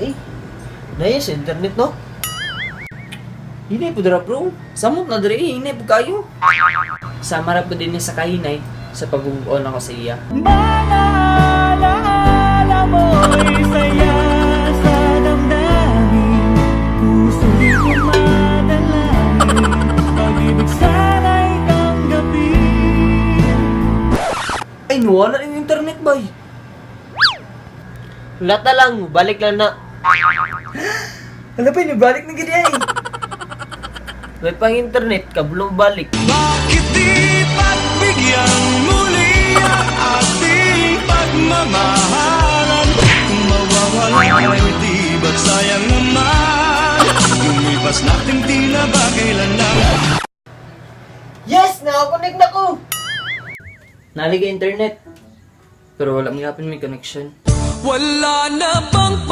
eh. Naya sa internet no? Hinay po dara bro. Samot na dere, hinay po kayo. Sama ra po din niya sa kahinay sa pag-uon ako sa iya. Alaala mo'y saya sa damdamin. Puso ko madalangin, pag-ibig sana'y tanggapin. Ay, nawala na yung internet bay. Lata lang, balik lang na. Ano pa yun, balik na gini ay. May pang internet, kabulong balik. Bakit di pagbigyan muli ang ating pagmamahalan? Kung mawawala ay di ba't sayang naman? Lumipas natin di na ba kailanman? Yes! Nakakonect na ko! Nalig internet. Pero wala may happen may connection. Wala na bang